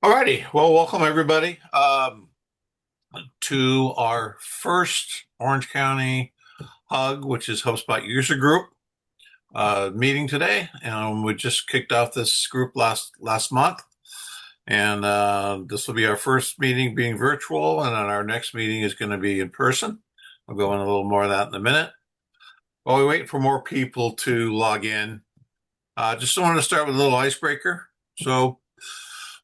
Alrighty, well, welcome everybody to our first Orange County Hug, which is HubSpot user group meeting today. We just kicked off this group last month, and this will be our first meeting being virtual, and then our next meeting is going to be in person. I'll go in a little more of that in a minute. While we wait for more people to log in, just wanted to start with a little icebreaker. So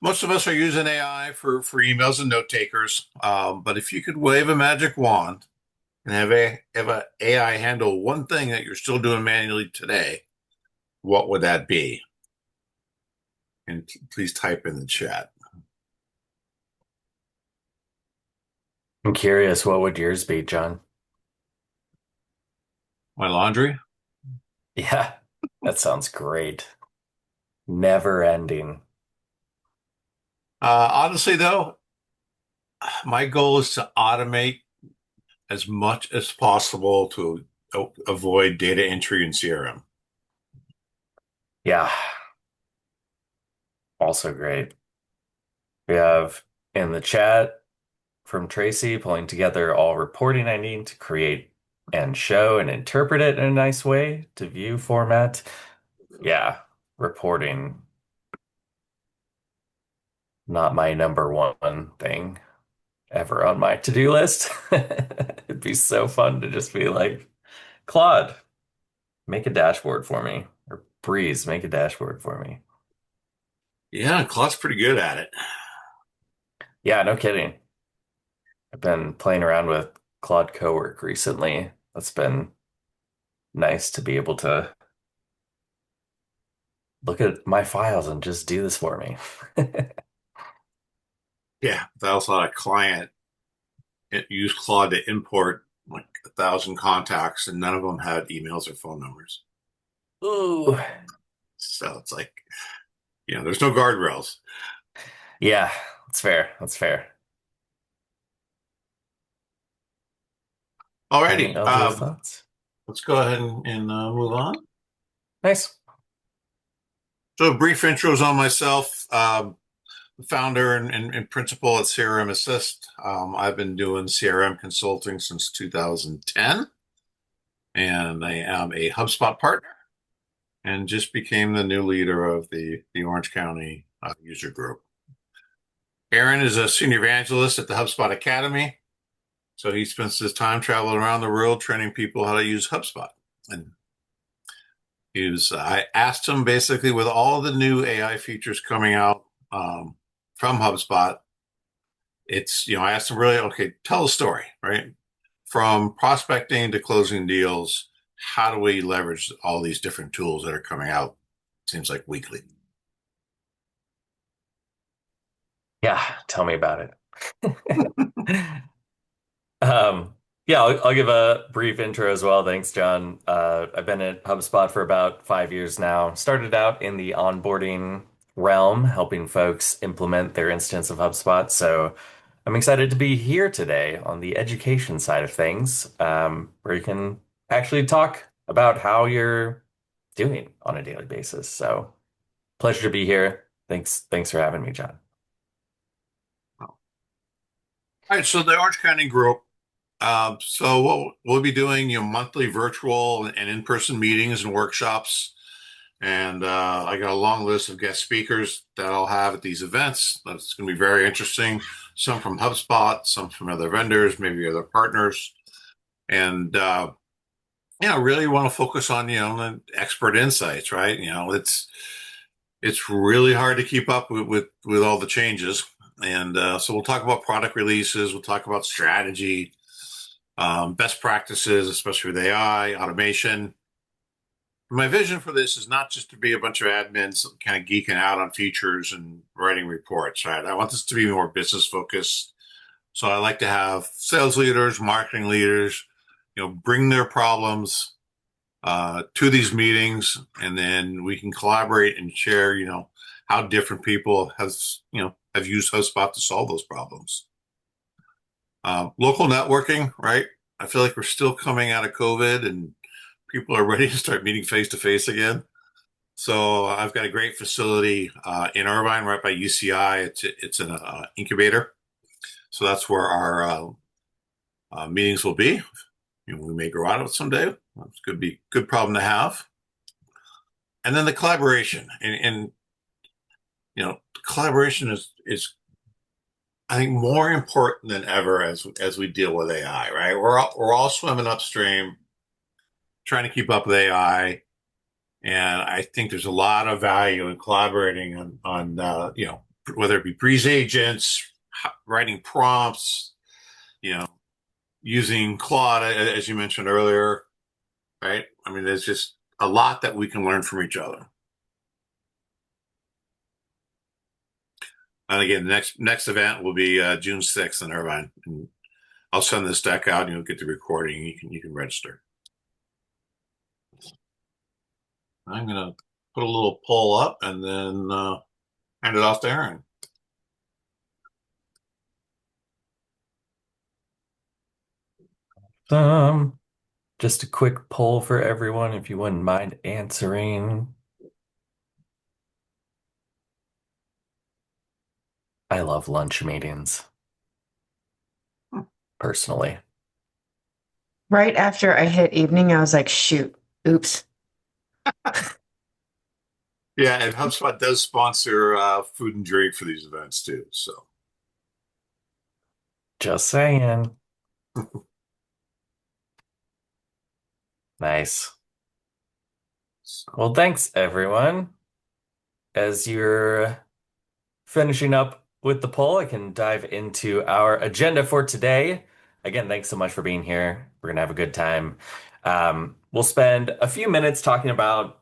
most of us are using AI for emails and note takers. But if you could wave a magic wand and have a AI handle one thing that you're still doing manually today, what would that be? And please type in the chat. I'm curious, what would yours be, John? My laundry. Yeah, that sounds great. Never ending. Honestly, though, my goal is to automate as much as possible to avoid data entry in CRM. Yeah, also great. We have in the chat from Tracy pulling together all reporting I need to create and show and interpret it in a nice way to view format. Yeah, reporting, not my number one thing ever on my to-do list. It'd be so fun to just be like, Claude, make a dashboard for me. Or Breeze, make a dashboard for me. Yeah, Claude's pretty good at it. Yeah, no kidding. I've been playing around with Claude Cowork recently. That's been nice to be able to look at my files and just do this for me. Yeah, I also had a client use Claude to import like 1,000 contacts, and none of them had emails or phone numbers. Ooh. So it's like, there's no guardrails. Yeah, that's fair. That's fair. Any Alrighty, other thoughts? let's go ahead and move on. Nice. So, brief intros on myself. Founder and principal at CRM Assist. I've been doing CRM consulting since 2010, and I am a HubSpot partner and just became the new leader of the Orange County user group. Aaron is a senior evangelist at the HubSpot Academy. So he spends his time traveling around the world training people how to use HubSpot. And I asked him basically with all the new AI features coming out from HubSpot, I asked him really, okay, tell a story, right? From prospecting to closing deals, how do we leverage all these different tools that are coming out? Seems like weekly. Yeah, tell me about it. Um, yeah, I'll give a brief intro as well. Thanks, John. I've been at HubSpot for about 5 years now. Started out in the onboarding realm, helping folks implement their instance of HubSpot. So I'm excited to be here today on the education side of things, where you can actually talk about how you're doing on a daily basis. So pleasure to be here. Thanks for having me, John. All right, so the Orange County group. So what we'll be doing, monthly virtual and in-person meetings and workshops. And I got a long list of guest speakers that I'll have at these events. That's going to be very interesting. Some from HubSpot, some from other vendors, maybe other partners. And, really want to focus on, the expert insights, right? It's really hard to keep up with all the changes. And so we'll talk about product releases. We'll talk about strategy, best practices, especially with AI, automation. My vision for this is not just to be a bunch of admins kind of geeking out on features and writing reports, right? I want this to be more business focused. So I like to have sales leaders, marketing leaders, bring their problems to these meetings, and then we can collaborate and share, how different people have used HubSpot to solve those problems. Local networking, right? I feel like we're still coming out of COVID and people are ready to start meeting face to face again. So I've got a great facility in Irvine, right by UCI. It's an incubator, so that's where our meetings will be. We may grow out of it someday. It's could be a good problem to have. And then the collaboration, and collaboration is I think more important than ever as we deal with AI. Right, we're all swimming upstream, trying to keep up with AI. And I think there's a lot of value in collaborating on whether it be breeze agents, writing prompts, you know, using Claude, as you mentioned earlier, right? I mean, there's just a lot that we can learn from each other. And again, the next event will be June 6th in Irvine. And I'll send this deck out and you'll get the recording. You can register. I'm gonna put a little poll up and then hand it off to Aaron. Um, just a quick poll for everyone, if you wouldn't mind answering. I love lunch meetings, personally. Right after I hit evening, I was like, shoot, oops. Yeah, and HubSpot does sponsor food and drink for these events too. So, Just saying. Nice. Well, thanks, everyone. As you're finishing up with the poll, I can dive into our agenda for today. Again, thanks so much for being here. We're gonna have a good time. We'll spend a few minutes talking about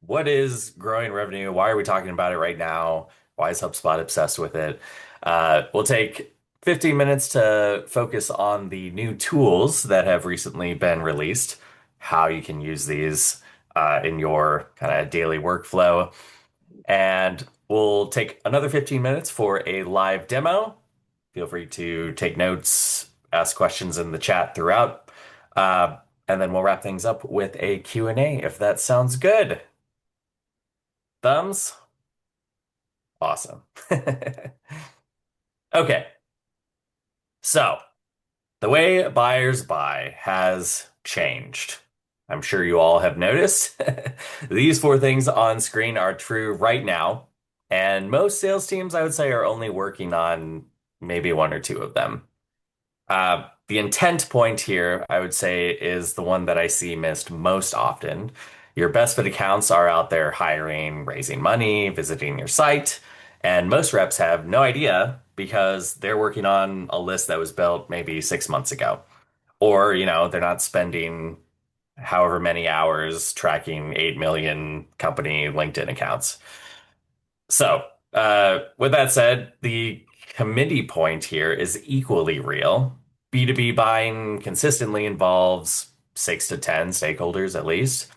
what is growing revenue? Why are we talking about it right now? Why is HubSpot obsessed with it? We'll take 15 minutes to focus on the new tools that have recently been released, how you can use these in your kind of daily workflow. And we'll take another 15 minutes for a live demo. Feel free to take notes, ask questions in the chat throughout. And then we'll wrap things up with a Q&A if that sounds good. Thumbs? Awesome. Okay. So, the way buyers buy has changed. I'm sure you all have noticed. These four things on screen are true right now, and most sales teams, I would say, are only working on maybe one or two of them. The intent point here, I would say, is the one that I see missed most often. Your best fit accounts are out there hiring, raising money, visiting your site, and most reps have no idea because they're working on a list that was built maybe 6 months ago. Or, they're not spending however many hours tracking 8 million company LinkedIn accounts. So, with that said, the committee point here is equally real. B2B buying consistently involves 6 to 10 stakeholders at least.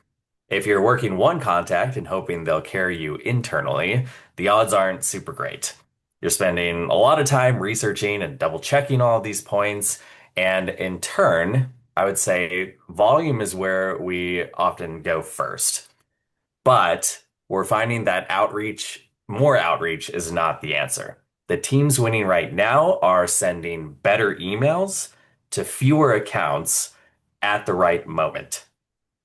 If you're working one contact and hoping they'll carry you internally, the odds aren't super great. You're spending a lot of time researching and double checking all of these points. And in turn, I would say volume is where we often go first. But we're finding that more outreach is not the answer. The teams winning right now are sending better emails to fewer accounts at the right moment.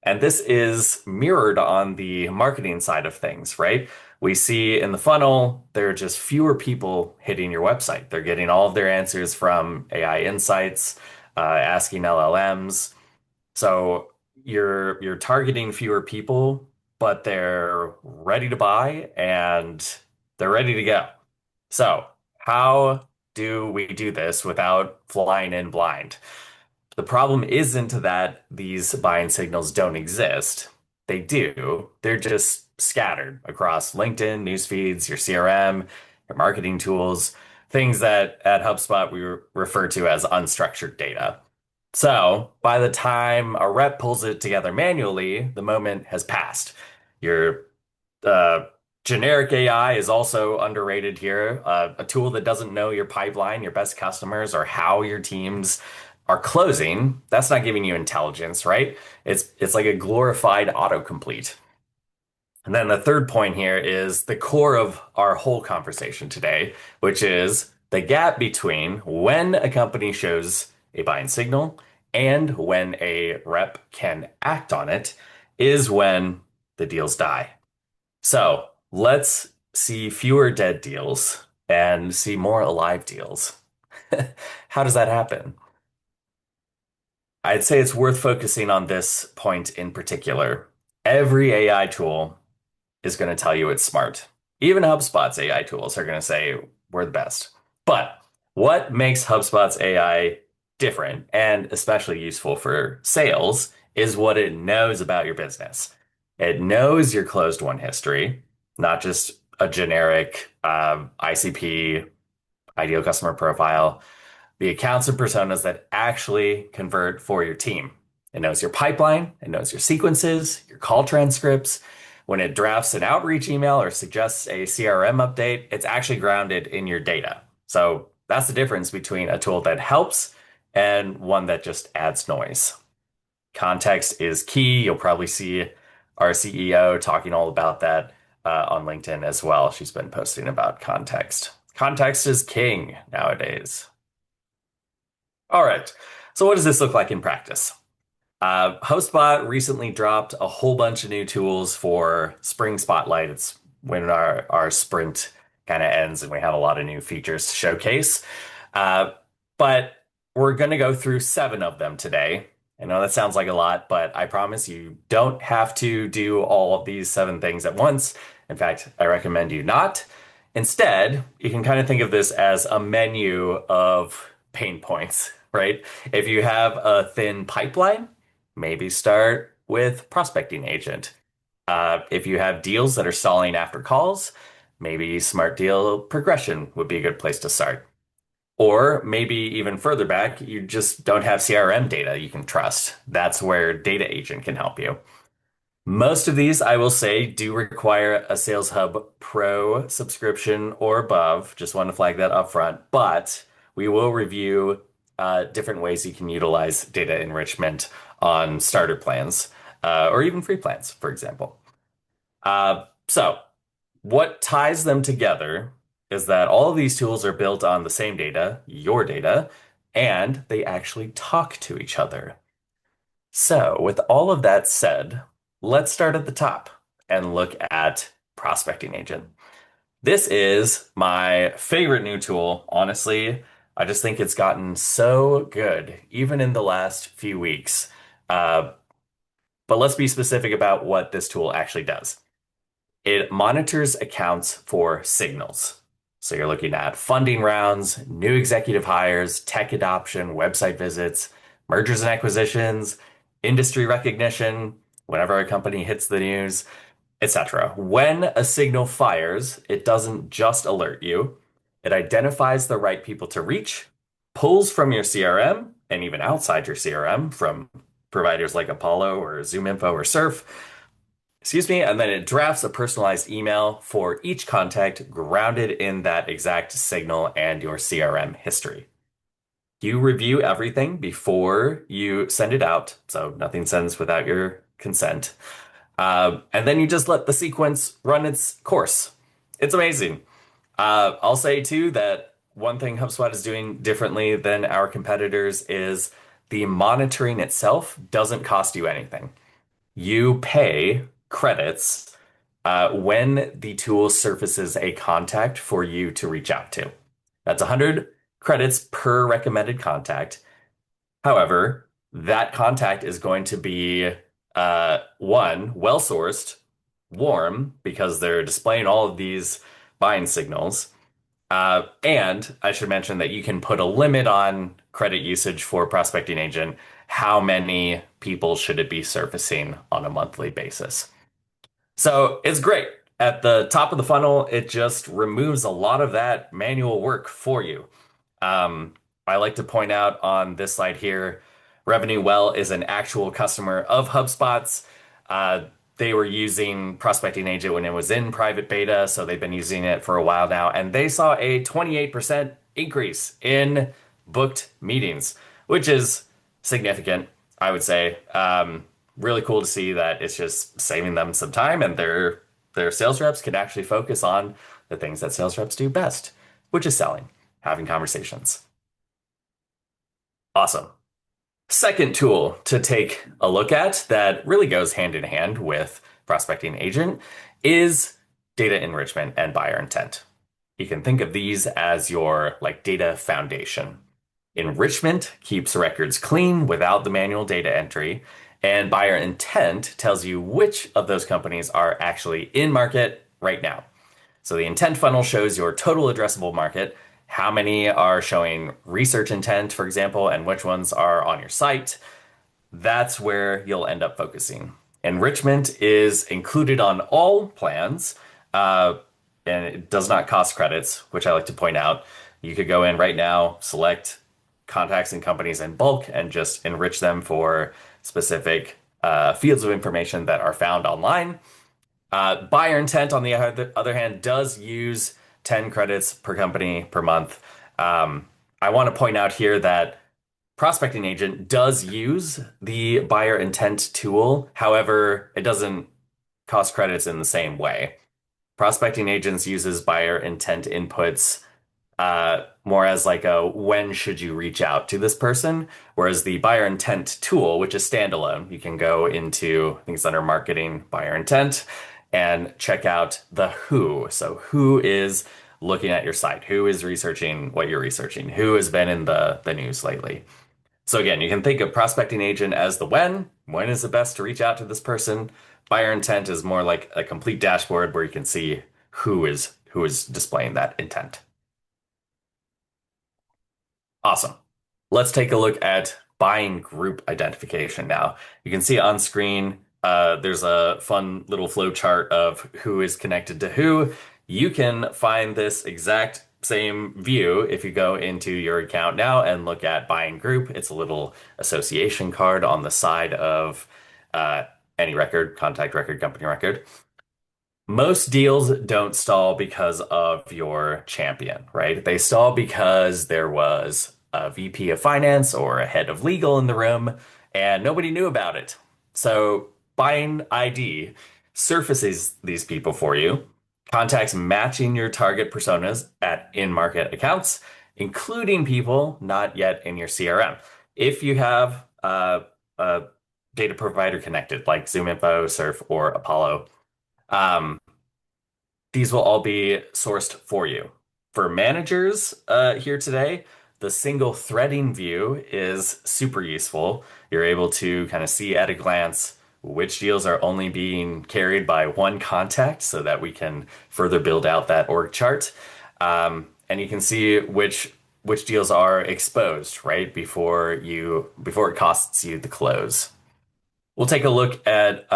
And this is mirrored on the marketing side of things, right? We see in the funnel, there are just fewer people hitting your website. They're getting all of their answers from AI insights, asking LLMs. So you're targeting fewer people, but they're ready to buy and they're ready to go. So how do we do this without flying in blind? The problem isn't that these buying signals don't exist. They do. They're just scattered across LinkedIn, news feeds, your CRM, your marketing tools, things that at HubSpot we refer to as unstructured data. So by the time a rep pulls it together manually, the moment has passed. Your uh, generic AI is also underrated here. A tool that doesn't know your pipeline, your best customers, or how your teams are closing. That's not giving you intelligence, right? It's like a glorified autocomplete. And then the third point here is the core of our whole conversation today, which is the gap between when a company shows a buying signal and when a rep can act on it is when the deals die. So let's see fewer dead deals and see more alive deals. How does that happen? I'd say it's worth focusing on this point in particular. Every AI tool is going to tell you it's smart. Even HubSpot's AI tools are going to say we're the best. But what makes HubSpot's AI different and especially useful for sales is what it knows about your business. It knows your closed won history, not just a generic ICP, ideal customer profile, the accounts and personas that actually convert for your team. It knows your pipeline, it knows your sequences, your call transcripts. When it drafts an outreach email or suggests a CRM update, it's actually grounded in your data. So that's the difference between a tool that helps and one that just adds noise. Context is key. You'll probably see our CEO talking all about that on LinkedIn as well. She's been posting about context. Context is king nowadays. All right. So what does this look like in practice? HubSpot recently dropped a whole bunch of new tools for Spring Spotlight. It's when our sprint kind of ends and we have a lot of new features to showcase. But we're going to go through 7 of them today. I know that sounds like a lot, but I promise you don't have to do all of these 7 things at once. In fact, I recommend you not. Instead, you can kind of think of this as a menu of pain points, right? If you have a thin pipeline, maybe start with prospecting agent. If you have deals that are stalling after calls, maybe smart deal progression would be a good place to start. Or maybe even further back, you just don't have CRM data you can trust. That's where Data Agent can help you. Most of these, I will say, do require a Sales Hub Pro subscription or above. Just want to flag that up front. But we will review different ways you can utilize data enrichment on starter plans or even free plans, for example. So what ties them together is that all of these tools are built on the same data, your data, and they actually talk to each other. So with all of that said, let's start at the top and look at Prospecting Agent. This is my favorite new tool, honestly. I just think it's gotten so good, even in the last few weeks. But let's be specific about what this tool actually does. It monitors accounts for signals. So you're looking at funding rounds, new executive hires, tech adoption, website visits, mergers and acquisitions, industry recognition, whenever a company hits the news, etc. When a signal fires, it doesn't just alert you. It identifies the right people to reach, pulls from your CRM and even outside your CRM from providers like Apollo or ZoomInfo or Surf, excuse me, and then it drafts a personalized email for each contact grounded in that exact signal and your CRM history. You review everything before you send it out, so nothing sends without your consent. And then you just let the sequence run its course. It's amazing. I'll say too that one thing HubSpot is doing differently than our competitors is the monitoring itself doesn't cost you anything. You pay credits when the tool surfaces a contact for you to reach out to. That's 100 credits per recommended contact. However, that contact is going to be one, well-sourced, warm, because they're displaying all of these buying signals. And I should mention that you can put a limit on credit usage for Prospecting Agent. How many people should it be surfacing on a monthly basis? So it's great. At the top of the funnel, it just removes a lot of that manual work for you. I like to point out on this slide here, Revenue Well is an actual customer of HubSpot's. They were using Prospecting Agent when it was in private beta, so they've been using it for a while now, and they saw a 28% increase in booked meetings, which is significant, I would say. Really cool to see that it's just saving them some time and they're their sales reps could actually focus on the things that sales reps do best, which is selling, having conversations. Awesome. Second tool to take a look at that really goes hand in hand with prospecting agent is data enrichment and buyer intent. You can think of these as your like data foundation. Enrichment keeps records clean without the manual data entry, and buyer intent tells you which of those companies are actually in market right now. So the intent funnel shows your total addressable market, how many are showing research intent, for example, and which ones are on your site. That's where you'll end up focusing. Enrichment is included on all plans, uh, and it does not cost credits, which I like to point out. You could go in right now, select contacts and companies in bulk, and just enrich them for specific fields of information that are found online. Buyer intent, on the other hand, does use 10 credits per company per month. I want to point out here that Prospecting Agent does use the buyer intent tool. However, it doesn't cost credits in the same way. Prospecting Agents uses buyer intent inputs more as like a when should you reach out to this person, whereas the buyer intent tool, which is standalone, you can go into, I think it's under marketing, buyer intent, and check out the who. So who is looking at your site? Who is researching what you're researching? Who has been in the news lately? So again, you can think of prospecting agent as the when. When is it best to reach out to this person? Buyer intent is more like a complete dashboard where you can see who is displaying that intent. Awesome. Let's take a look at buying group identification now. You can see on screen, there's a fun little flow chart of who is connected to who. You can find this exact same view if you go into your account now and look at buying group. It's a little association card on the side of any record, contact record, company record. Most deals don't stall because of your champion, right? They stall because there was a VP of finance or a head of legal in the room and nobody knew about it. So buying ID surfaces these people for you, contacts matching your target personas at in-market accounts, including people not yet in your CRM. If you have a data provider connected like ZoomInfo, Surf, or Apollo, um, these will all be sourced for you. For managers here today, the single threading view is super useful. You're able to kind of see at a glance which deals are only being carried by one contact so that we can further build out that org chart. And you can see which deals are exposed, right, before it costs you the close. We'll take a look at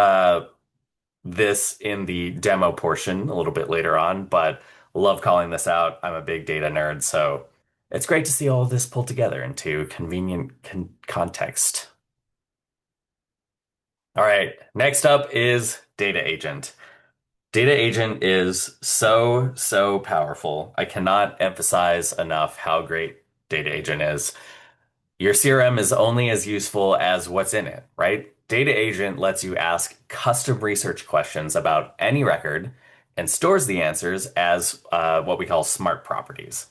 this in the demo portion a little bit later on, but love calling this out. I'm a big data nerd, so it's great to see all of this pulled together into convenient context. All right, next up is Data Agent. Data Agent is so powerful. I cannot emphasize enough how great Data Agent is. Your CRM is only as useful as what's in it, right? Data Agent lets you ask custom research questions about any record and stores the answers as what we call smart properties.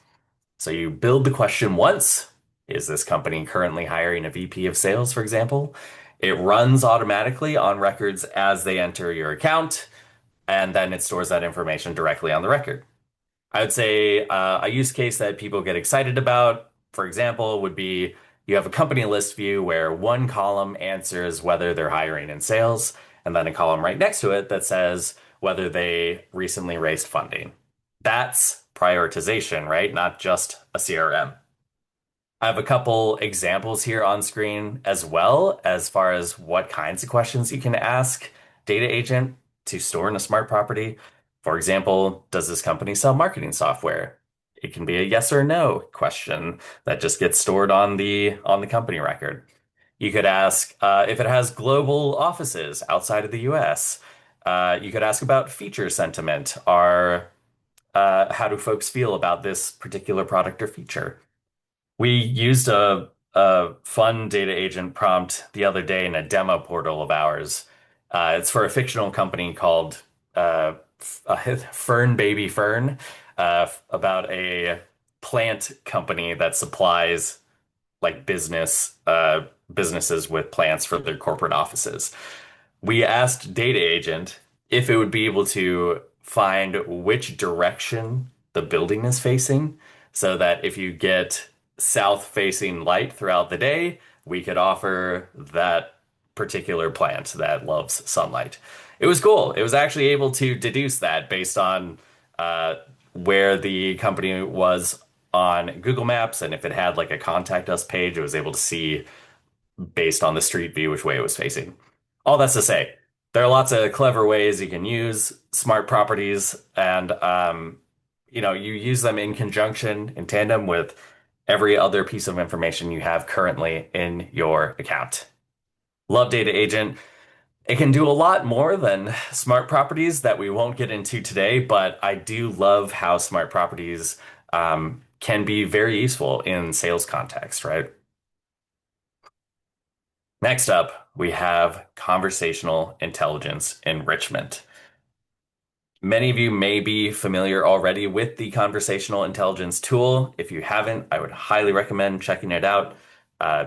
So you build the question once. Is this company currently hiring a VP of sales, for example? It runs automatically on records as they enter your account, and then it stores that information directly on the record. I would say a use case that people get excited about, for example, would be you have a company list view where one column answers whether they're hiring in sales, and then a column right next to it that says whether they recently raised funding. That's prioritization, right? Not just a CRM. I have a couple examples here on screen as well, as far as what kinds of questions you can ask Data Agent to store in a smart property. For example, does this company sell marketing software? It can be a yes or no question that just gets stored on the company record. You could ask if it has global offices outside of the US. You could ask about feature sentiment. How do folks feel about this particular product or feature? We used a fun Data Agent prompt the other day in a demo portal of ours. It's for a fictional company called Fern Baby Fern, about a plant company that supplies like businesses with plants for their corporate offices. We asked Data Agent if it would be able to find which direction the building is facing, so that if you get south-facing light throughout the day, we could offer that particular plant that loves sunlight. It was cool. It was actually able to deduce that based on uh, where the company was on Google Maps, and if it had like a contact us page, it was able to see based on the street view which way it was facing. All that's to say, there are lots of clever ways you can use smart properties, and you use them in conjunction, in tandem with every other piece of information you have currently in your account. Love Data Agent. It can do a lot more than smart properties that we won't get into today, but I do love how smart properties can be very useful in sales context, right? Next up, we have conversational intelligence enrichment. Many of you may be familiar already with the conversational intelligence tool. If you haven't, I would highly recommend checking it out.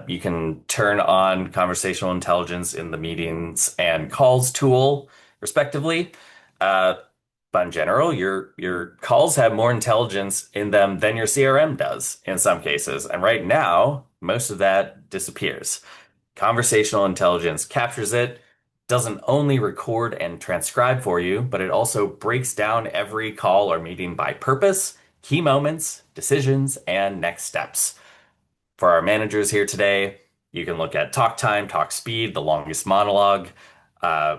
You can turn on conversational intelligence in the meetings and calls tool, respectively. Uh, but in general, your calls have more intelligence in them than your CRM does in some cases. And right now, most of that disappears. Conversational intelligence captures it, doesn't only record and transcribe for you, but it also breaks down every call or meeting by purpose, key moments, decisions, and next steps. For our managers here today, you can look at talk time, talk speed, the longest monologue,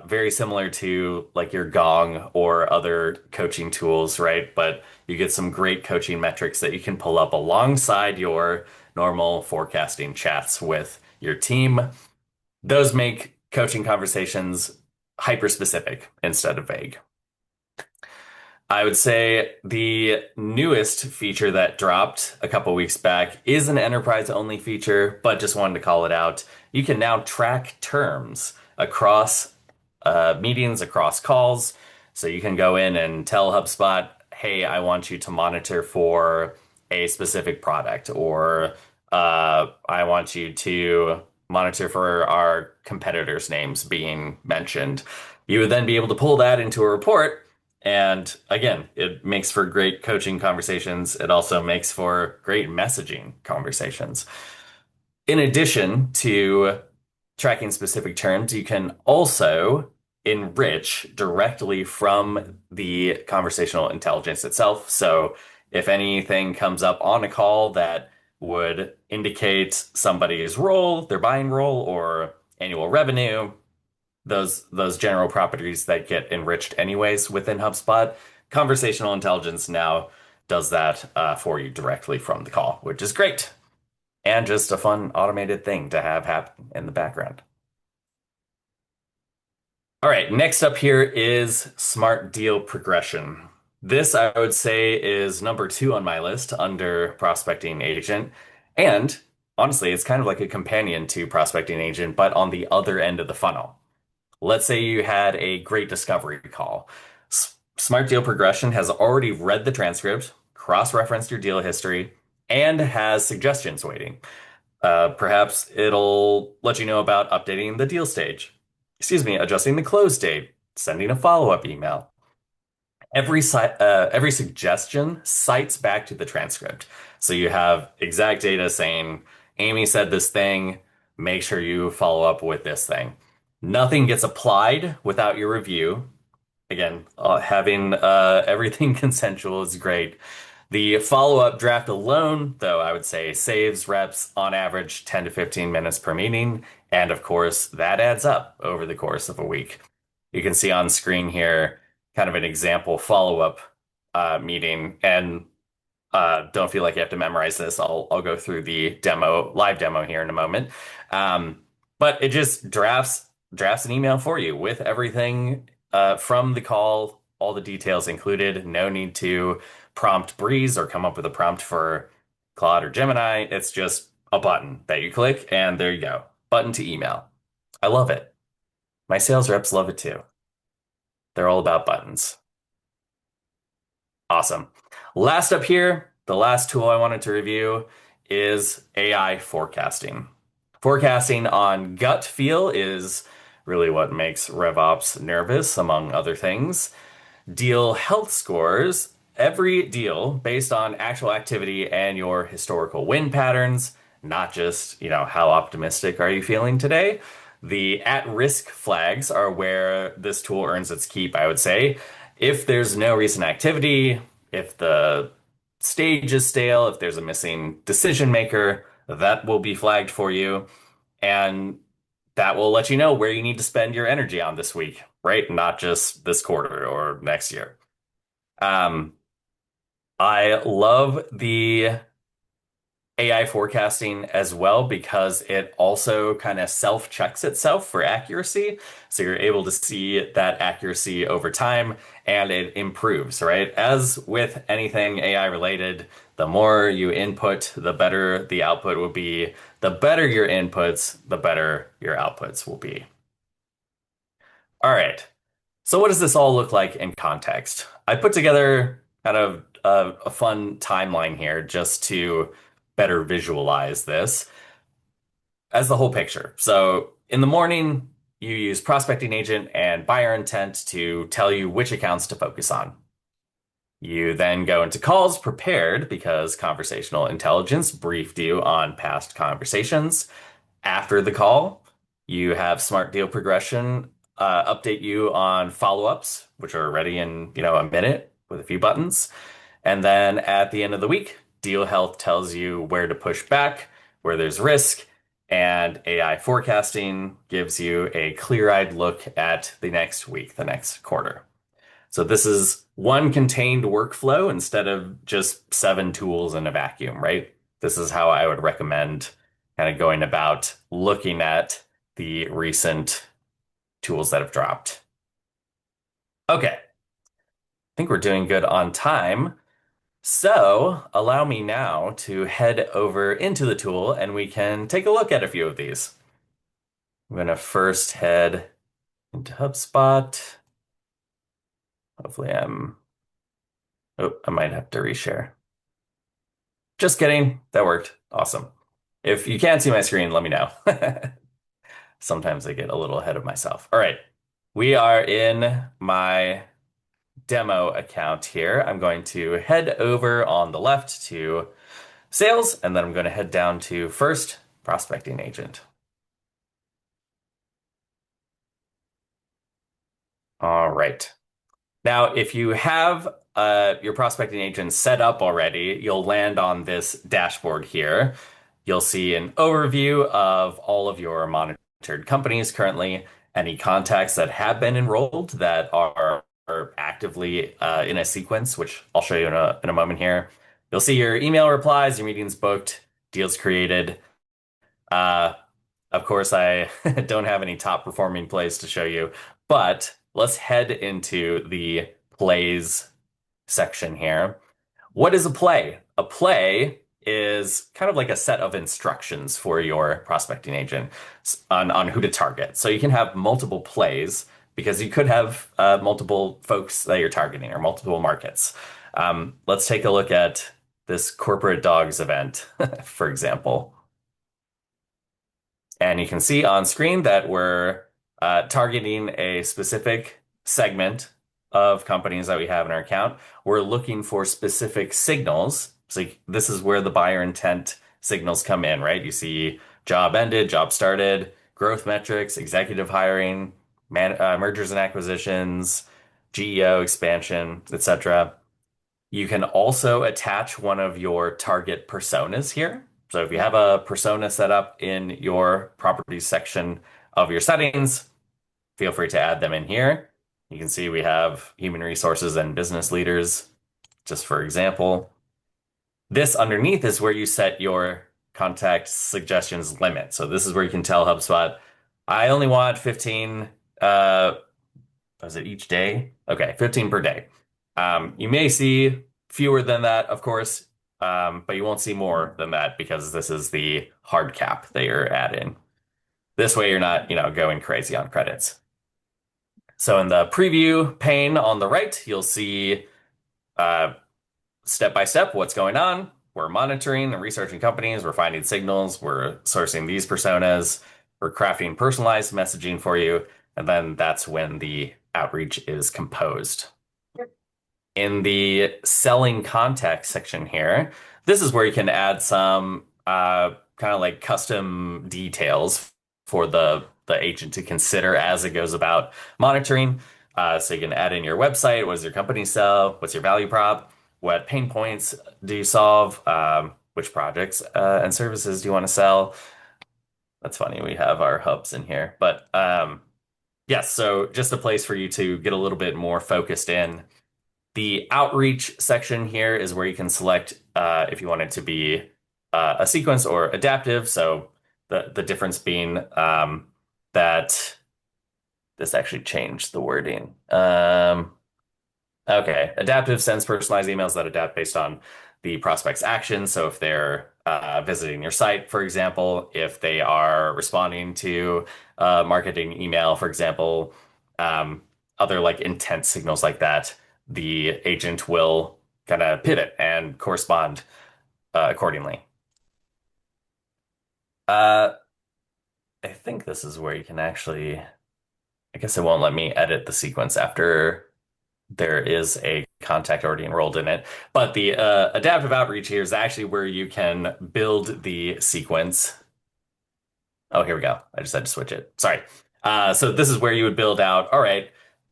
very similar to like your Gong or other coaching tools, right? But you get some great coaching metrics that you can pull up alongside your normal forecasting chats with your team. Those make coaching conversations hyper specific instead of vague. I would say the newest feature that dropped a couple weeks back is an enterprise only feature, but just wanted to call it out. You can now track terms across meetings, across calls. So you can go in and tell HubSpot, hey, I want you to monitor for a specific product, or I want you to monitor for our competitors' names being mentioned. You would then be able to pull that into a report. And again, it makes for great coaching conversations. It also makes for great messaging conversations. In addition to tracking specific terms, you can also enrich directly from the conversational intelligence itself. So if anything comes up on a call that would indicate somebody's role, their buying role, or annual revenue, those general properties that get enriched anyways within HubSpot, conversational intelligence now does that for you directly from the call, which is great. And just a fun automated thing to have happen in the background. All right, next up here is smart deal progression. This, I would say, is number 2 on my list under Prospecting Agent. And honestly, it's kind of like a companion to Prospecting Agent, but on the other end of the funnel. Let's say you had a great discovery call. Smart Deal Progression has already read the transcript, cross-referenced your deal history, and has suggestions waiting. Perhaps it'll let you know about updating the deal stage. Excuse me, adjusting the close date, sending a follow-up email. Every suggestion cites back to the transcript. So you have exact data saying, Amy said this thing, make sure you follow up with this thing. Nothing gets applied without your review. Again, having everything consensual is great. The follow-up draft alone, though, I would say saves reps on average 10 to 15 minutes per meeting. And of course, that adds up over the course of a week. You can see on screen here kind of an example follow-up meeting. And don't feel like you have to memorize this. I'll go through the live demo here in a moment. But it just drafts an email for you with everything from the call, all the details included. No need to prompt Breeze or come up with a prompt for Claude or Gemini. It's just a button that you click, and there you go. Button to email. I love it. My sales reps love it too. They're all about buttons. Awesome. Last up here, the last tool I wanted to review is AI forecasting. Forecasting on gut feel is really what makes RevOps nervous, among other things. Deal health scores every deal based on actual activity and your historical win patterns, not just, how optimistic are you feeling today? The at-risk flags are where this tool earns its keep, I would say. If there's no recent activity, if the stage is stale, if there's a missing decision maker, that will be flagged for you. And that will let you know where you need to spend your energy on this week, right? Not just this quarter or next year. Um, I love the AI forecasting as well because it also kind of self-checks itself for accuracy. So you're able to see that accuracy over time and it improves, right? As with anything AI related, the more you input, the better the output will be. The better your inputs, the better your outputs will be. All right. So what does this all look like in context? I put together kind of a fun timeline here just to better visualize this as the whole picture. So in the morning, you use prospecting agent and buyer intent to tell you which accounts to focus on. You then go into calls prepared because conversational intelligence briefed you on past conversations. After the call, you have smart deal progression update you on follow-ups, which are ready in, a minute with a few buttons. And then at the end of the week, deal health tells you where to push back, where there's risk, and AI forecasting gives you a clear-eyed look at the next week, the next quarter. So this is one contained workflow instead of just 7 tools in a vacuum, right? This is how I would recommend kind of going about looking at the recent tools that have dropped. Okay, I think we're doing good on time. So allow me now to head over into the tool and we can take a look at a few of these. I'm going to first head into HubSpot. Hopefully oh, I might have to reshare. Just kidding. That worked. Awesome. If you can't see my screen, let me know. Sometimes I get a little ahead of myself. All right. We are in my demo account here. I'm going to head over on the left to sales, and then I'm going to head down to first prospecting agent. All right. Now, if you have your prospecting agent set up already, you'll land on this dashboard here. You'll see an overview of all of your monitored companies currently, any contacts that have been enrolled that are actively in a sequence, which I'll show you in a moment here. You'll see your email replies, your meetings booked, deals created. Uh, of course, I don't have any top performing plays to show you, but let's head into the plays section here. What is a play? A play is kind of like a set of instructions for your prospecting agent on who to target. So you can have multiple plays because you could have multiple folks that you're targeting or multiple markets. Let's take a look at this corporate dogs event, for example. And you can see on screen that we're targeting a specific segment of companies that we have in our account. We're looking for specific signals. So this is where the buyer intent signals come in, right? You see job ended, job started, growth metrics, executive hiring, mergers and acquisitions, GEO expansion, etc. You can also attach one of your target personas here. So if you have a persona set up in your properties section of your settings, feel free to add them in here. You can see we have human resources and business leaders, just for example. This underneath is where you set your contact suggestions limit. So this is where you can tell HubSpot, I only want 15, was it each day? Okay, 15 per day. You may see fewer than that, of course, but you won't see more than that because this is the hard cap that you're adding. This way you're not, going crazy on credits. So in the preview pane on the right, you'll see step by step what's going on. We're monitoring and researching companies. We're finding signals. We're sourcing these personas. We're crafting personalized messaging for you. And then that's when the outreach is composed. In the selling context section here, this is where you can add some kind of like custom details for the agent to consider as it goes about monitoring. So you can add in your website. What does your company sell? What's your value prop? What pain points do you solve? Which projects and services do you want to sell? That's funny. We have our hubs in here, but yes. So just a place for you to get a little bit more focused in. The outreach section here is where you can select if you want it to be a sequence or adaptive. So the difference being that this actually changed the wording. Okay, adaptive sends personalized emails that adapt based on the prospect's actions. So if they're visiting your site, for example, if they are responding to marketing email, for example, other like intent signals like that, the agent will kind of pivot and correspond accordingly. I think this is where you can actually, I guess it won't let me edit the sequence after there is a contact already enrolled in it. But the adaptive outreach here is actually where you can build the sequence. Oh, here we go. I just had to switch it. Sorry. So this is where you would build out, all right,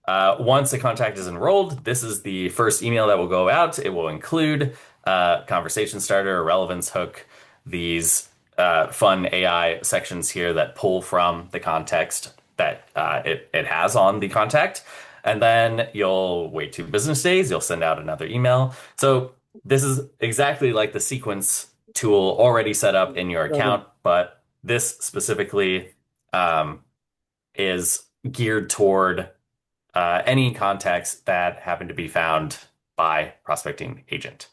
once a contact is enrolled, this is the first email that will go out. It will include conversation starter, relevance hook, these fun AI sections here that pull from the context that it has on the contact. And then you'll wait 2 business days, you'll send out another email. So this is exactly like the sequence tool already set up in your account, but this specifically is geared toward any contacts that happen to be found by prospecting agent.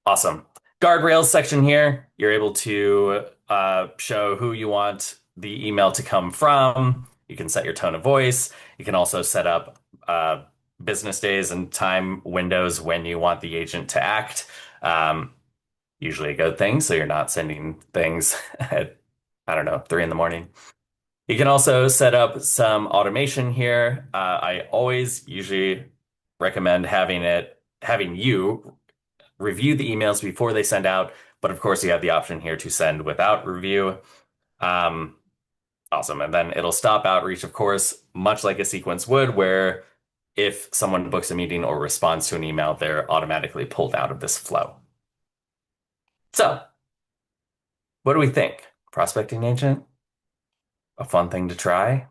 Awesome. Guardrails section here, you're able to show who you want the email to come from. You can set your tone of voice. You can also set up business days and time windows when you want the agent to act. Usually a good thing, so you're not sending things at, I don't know, 3 in the morning. You can also set up some automation here. I always usually recommend having you review the emails before they send out, but of course you have the option here to send without review. Awesome. And then it'll stop outreach, of course, much like a sequence would, where if someone books a meeting or responds to an email, they're automatically pulled out of this flow. So, what do we think? Prospecting agent? A fun thing to try?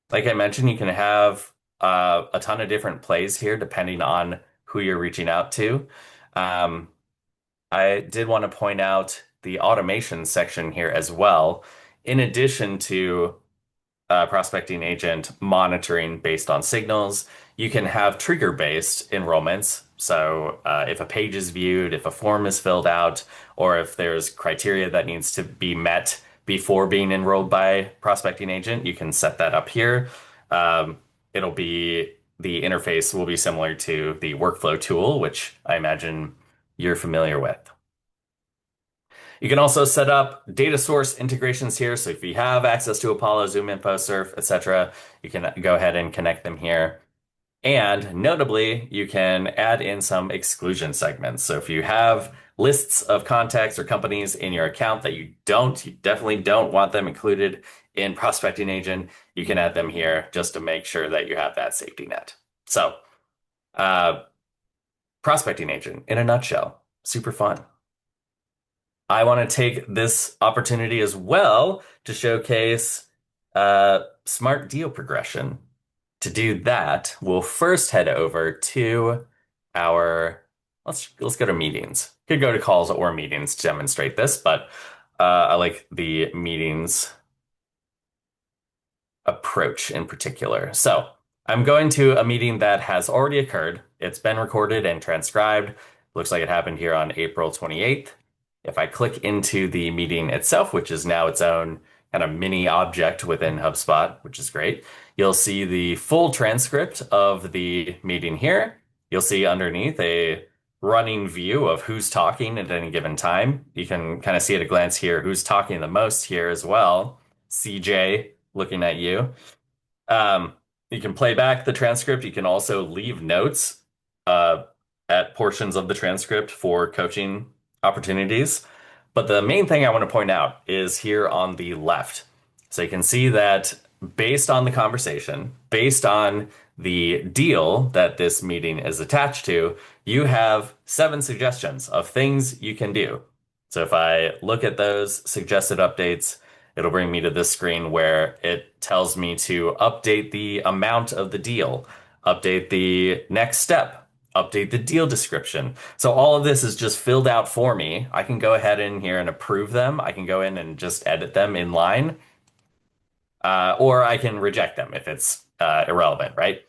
Like I mentioned, you can have a ton of different plays here depending on who you're reaching out to. I did want to point out the automation section here as well. In addition to prospecting agent monitoring based on signals, you can have trigger-based enrollments. So if a page is viewed, if a form is filled out, or if there's criteria that needs to be met before being enrolled by prospecting agent, you can set that up here. It'll be the interface will be similar to the workflow tool, which I imagine you're familiar with. You can also set up data source integrations here. So if you have access to Apollo, ZoomInfo, Surf, etc., you can go ahead and connect them here. And notably, you can add in some exclusion segments. So if you have lists of contacts or companies in your account that you definitely don't want them included in prospecting agent, you can add them here just to make sure that you have that safety net. So prospecting agent in a nutshell, super fun. I want to take this opportunity as well to showcase smart deal progression. To do that, we'll first head over to our, let's go to meetings. Could go to calls or meetings to demonstrate this, but I like the meetings approach in particular. So I'm going to a meeting that has already occurred. It's been recorded and transcribed. Looks like it happened here on April 28th. If I click into the meeting itself, which is now its own kind of mini object within HubSpot, which is great, You'll see the full transcript of the meeting here. You'll see underneath a running view of who's talking at any given time. You can kind of see at a glance here who's talking the most here as well. CJ looking at you. Um, you can play back the transcript. You can also leave notes uh, at portions of the transcript for coaching opportunities. But the main thing I want to point out is here on the left. So you can see that based on the conversation, based on the deal that this meeting is attached to, you have 7 suggestions of things you can do. So if I look at those suggested updates, it'll bring me to this screen where it tells me to update the amount of the deal, update the next step, update the deal description. So all of this is just filled out for me. I can go ahead in here and approve them. I can go in and just edit them in line, or I can reject them if it's irrelevant, right?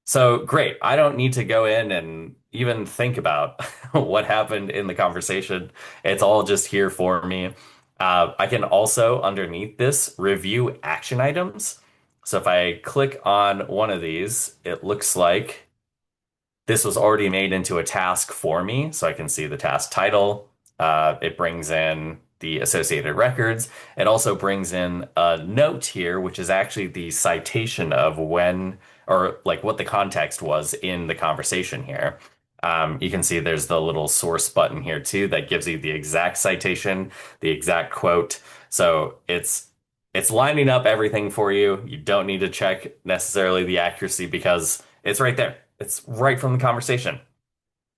So great. I don't need to go in and even think about what happened in the conversation. It's all just here for me. I can also, underneath this, review action items. So if I click on one of these, it looks like this was already made into a task for me. So I can see the task title. It brings in the associated records. It also brings in a note here, which is actually the citation of when or like what the context was in the conversation here. You can see there's the little source button here too that gives you the exact citation, the exact quote. So it's lining up everything for you. You don't need to check necessarily the accuracy because it's right there. It's right from the conversation.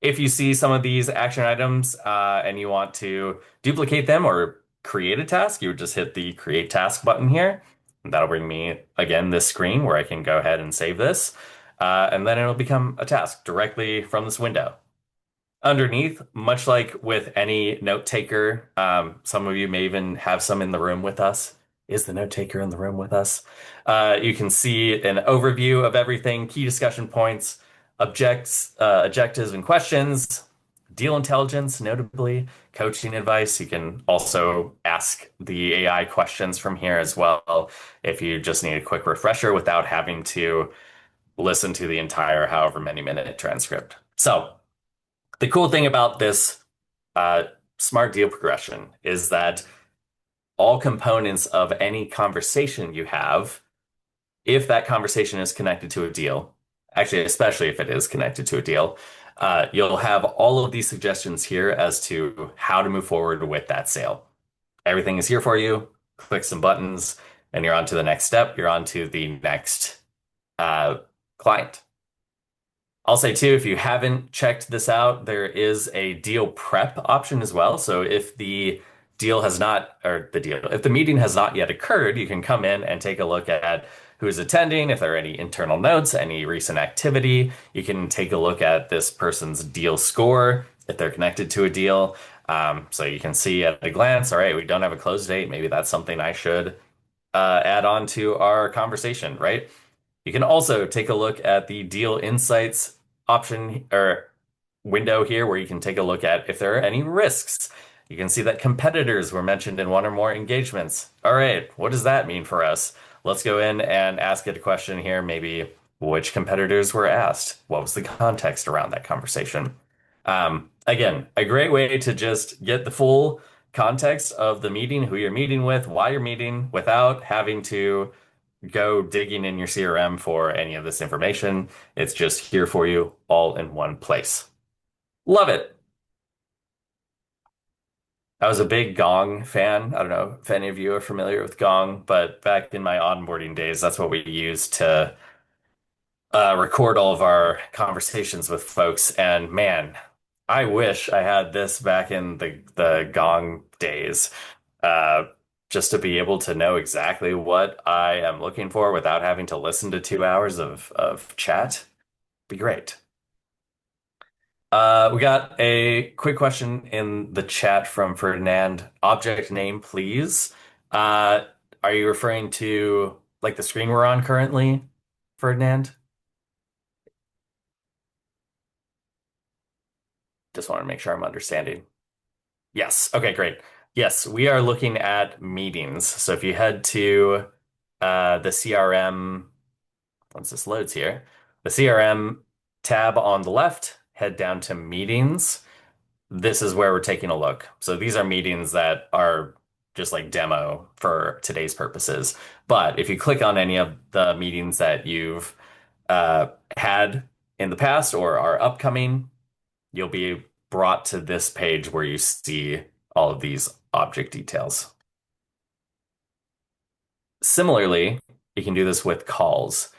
If you see some of these action items and you want to duplicate them or create a task, you would just hit the create task button here. And that'll bring me, again, this screen where I can go ahead and save this. And then it'll become a task directly from this window. Underneath, much like with any note taker, some of you may even have some in the room with us. Is the note taker in the room with us? You can see an overview of everything, key discussion points, objectives and questions, deal intelligence, notably coaching advice. You can also ask the AI questions from here as well if you just need a quick refresher without having to listen to the entire however many minute transcript. So the cool thing about this smart deal progression is that all components of any conversation you have, if that conversation is connected to a deal, actually, especially if it is connected to a deal, you'll have all of these suggestions here as to how to move forward with that sale. Everything is here for you. Click some buttons, and you're on to the next step. You're on to the next client. I'll say too, if you haven't checked this out, there is a deal prep option as well. So if the deal has not, or the deal, if the meeting has not yet occurred, you can come in and take a look at who's attending, if there are any internal notes, any recent activity. You can take a look at this person's deal score, if they're connected to a deal. So you can see at a glance, all right, we don't have a close date. Maybe that's something I should add on to our conversation, right? You can also take a look at the deal insights option or window here where you can take a look at if there are any risks. You can see that competitors were mentioned in one or more engagements. All right, what does that mean for us? Let's go in and ask it a question here. Maybe which competitors were asked? What was the context around that conversation? Again, a great way to just get the full context of the meeting, who you're meeting with, why you're meeting, without having to go digging in your CRM for any of this information. It's just here for you all in one place. Love it. I was a big Gong fan. I don't know if any of you are familiar with Gong, but back in my onboarding days, that's what we used to record all of our conversations with folks. And man, I wish I had this back in the Gong days, uh, just to be able to know exactly what I am looking for without having to listen to 2 hours of chat. Be great. We got a quick question in the chat from Ferdinand. Object name, please. Are you referring to like the screen we're on currently, Ferdinand? Just want to make sure I'm understanding. Yes. Okay, great. Yes, we are looking at meetings. So if you head to the CRM once this loads here, the CRM tab on the left, head down to meetings. This is where we're taking a look. So these are meetings that are just like demo for today's purposes. But if you click on any of the meetings that you've had in the past or are upcoming, you'll be brought to this page where you see all of these object details. Similarly, you can do this with calls.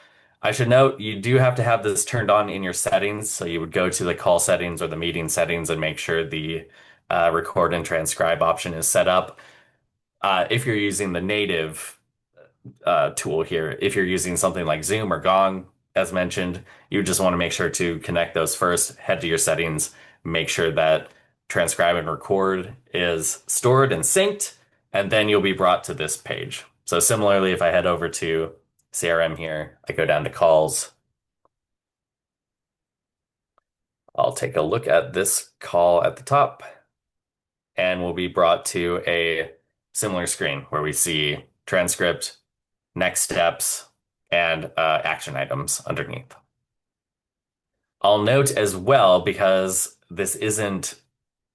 I should note you do have to have this turned on in your settings. So you would go to the call settings or the meeting settings and make sure the record and transcribe option is set up. If you're using the native tool here, if you're using something like Zoom or Gong, as mentioned, you just want to make sure to connect those first, head to your settings, make sure that transcribe and record is stored and synced, and then you'll be brought to this page. So similarly, if I head over to CRM here, I go down to calls. I'll take a look at this call at the top, and we'll be brought to a similar screen where we see transcript, next steps, and action items underneath. I'll note as well, because this isn't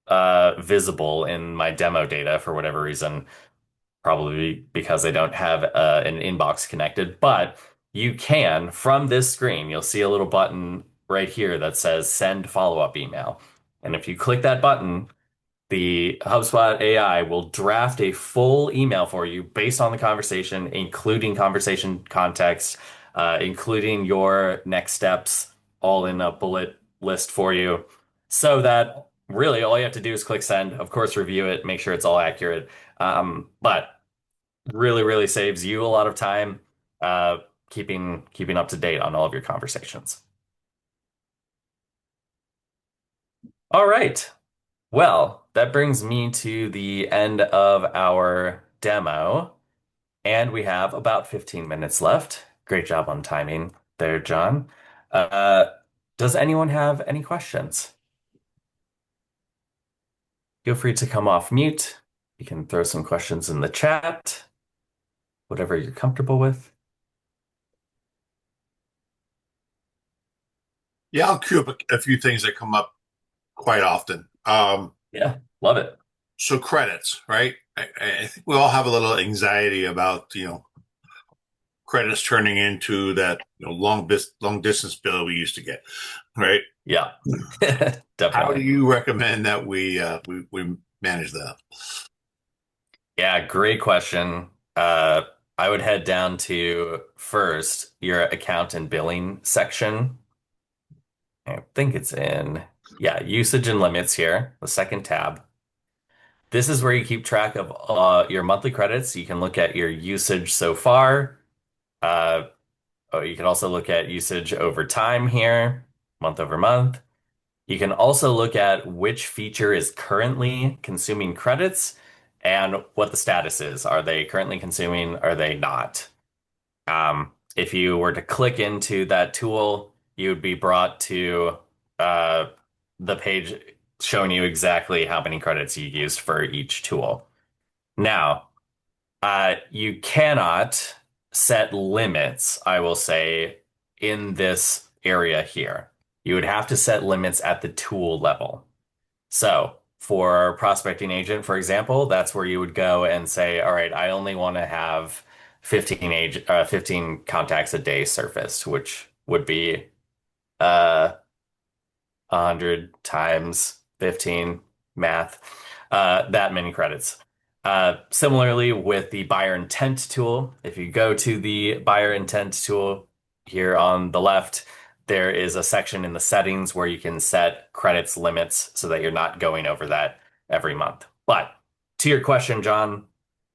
visible in my demo data for whatever reason, probably because I don't have an inbox connected, but you can, from this screen, you'll see a little button right here that says send follow-up email. And if you click that button, the HubSpot AI will draft a full email for you based on the conversation, including conversation context, including your next steps, all in a bullet list for you, so that really all you have to do is click send. Of course, review it, make sure it's all accurate. But really, really saves you a lot of time keeping up to date on all of your conversations. All right. Well, that brings me to the end of our demo, and we have about 15 minutes left. Great job on timing there, John. Uh, does anyone have any questions? Feel free to come off mute. You can throw some questions in the chat, whatever you're comfortable with. Yeah, I'll queue up a few things that come up quite often. Yeah, love it. So credits, right? I think we all have a little anxiety about, credits turning into that, long distance bill we used to get, right? Yeah, How do definitely. you recommend that we manage that? Yeah, great question. I would head down to first your account and billing section. I think it's in, yeah, usage and limits here, the second tab. This is where you keep track of your monthly credits. You can look at your usage so far. Uh, you can also look at usage over time here, month over month. You can also look at which feature is currently consuming credits and what the status is. Are they currently consuming? Are they not? If you were to click into that tool, you would be brought to uh, the page showing you exactly how many credits you used for each tool. Now, you cannot set limits, I will say, in this area here. You would have to set limits at the tool level. So for prospecting agent, for example, that's where you would go and say, all right, I only want to have 15 contacts a day surfaced, which would be uh, 100 times 15 math, that many credits. Similarly, with the buyer intent tool, if you go to the buyer intent tool here on the left, there is a section in the settings where you can set credits limits so that you're not going over that every month. But to your question, John,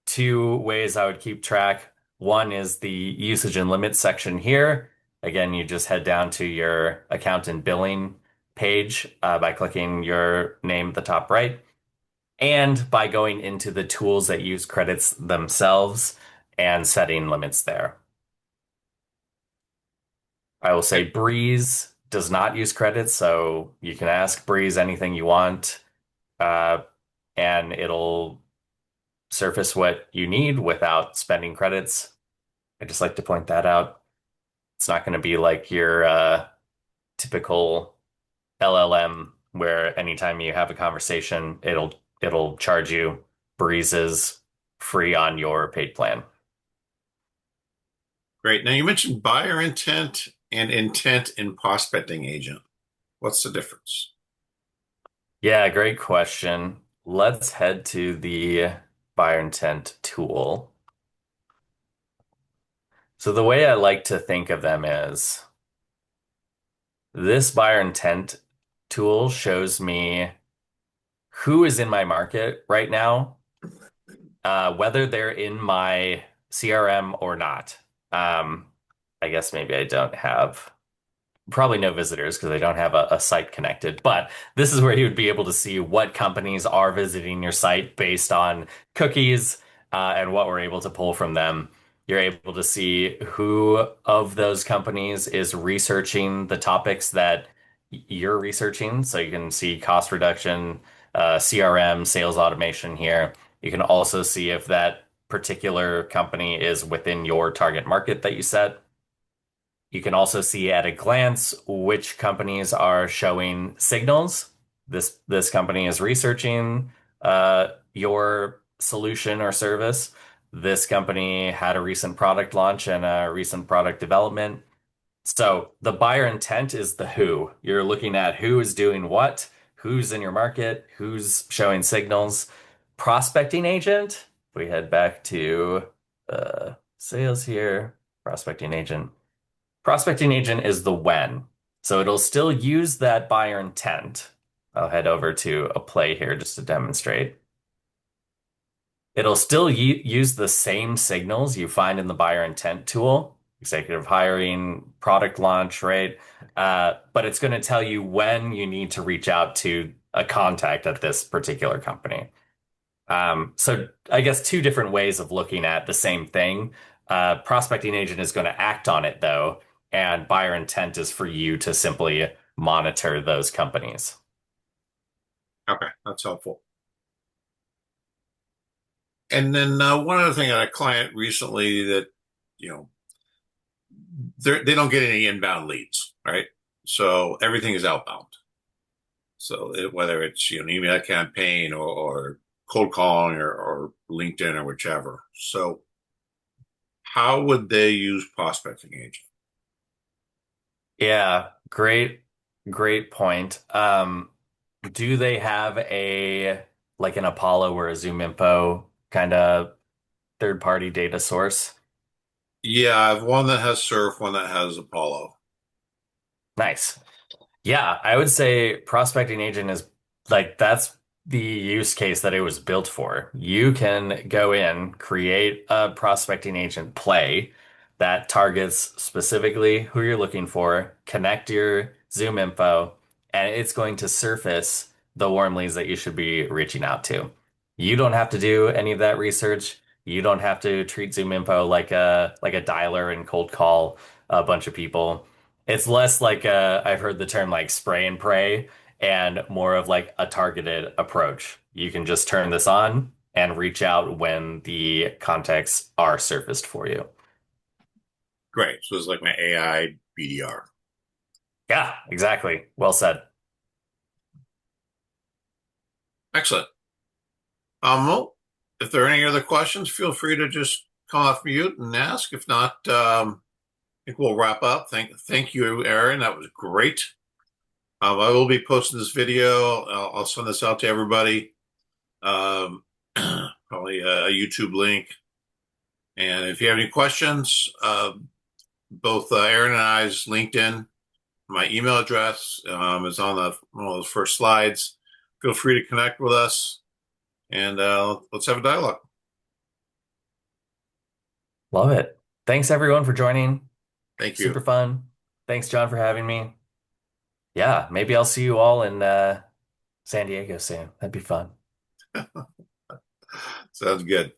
two ways I would keep track. One is the usage and limits section here. Again, you just head down to your account and billing page by clicking your name at the top right, and by going into the tools that use credits themselves and setting limits there. I will say Breeze does not use credits, so you can ask Breeze anything you want, uh, and it'll surface what you need without spending credits. I just like to point that out. It's not going to be like your typical LLM where anytime you have a conversation, it'll charge you breezes free on your paid plan. Great. Now you mentioned buyer intent and intent in prospecting agent. What's the difference? Yeah, great question. Let's head to the buyer intent tool. So the way I like to think of them is this buyer intent tool shows me who is in my market right now, whether they're in my CRM or not. Um, I guess maybe I don't have probably no visitors because I don't have a site connected. But this is where you would be able to see what companies are visiting your site based on cookies and what we're able to pull from them. You're able to see who of those companies is researching the topics that you're researching. So you can see cost reduction, CRM, sales automation here. You can also see if that particular company is within your target market that you set. You can also see at a glance which companies are showing signals. This company is researching your solution or service. This company had a recent product launch and a recent product development. So the buyer intent is the who. You're looking at who is doing what, who's in your market, who's showing signals. Prospecting agent, if we head back to sales here, prospecting agent. Prospecting agent is the when. So it'll still use that buyer intent. I'll head over to a play here just to demonstrate. It'll still use the same signals you find in the buyer intent tool, executive hiring, product launch, right? But it's going to tell you when you need to reach out to a contact at this particular company. So I guess two different ways of looking at the same thing. Prospecting agent is going to act on it though, and buyer intent is for you to simply monitor those companies. Okay, that's helpful. And then one other thing, I had a client recently that, you know, they don't get any inbound leads, right? So everything is outbound. So whether it's an email campaign or cold calling or LinkedIn or whichever. So how would they use prospecting agent? Yeah, great point. Do they have a like an Apollo or a Zoom Info kind of third party data source? Yeah, I have one that has Surf, one that has Apollo. Nice. Yeah, I would say prospecting agent is like that's the use case that it was built for. You can go in, create a prospecting agent play that targets specifically who you're looking for, connect your Zoom info, and it's going to surface the warm leads that you should be reaching out to. You don't have to do any of that research. You don't have to treat Zoom info like a dialer and cold call a bunch of people. It's less like I've heard the term like spray and pray and more of like a targeted approach. You can just turn this on and reach out when the contacts are surfaced for you. Great. So it's like my AI BDR. Yeah, exactly. Well said. Excellent. Well, if there are any other questions, feel free to just come off mute and ask. If not, I think we'll wrap up. Thank you, Aaron. That was great. I will be posting this video. I'll send this out to everybody. Probably a YouTube link. And if you have any questions, both Aaron and I's LinkedIn, my email address is on one of those first slides. Feel free to connect with us, and let's have a dialogue. Love it. Thanks everyone for joining. Thank you. Super fun. Thanks, John, for having me. Yeah, maybe I'll see you all in San Diego soon. That'd be fun. Sounds good.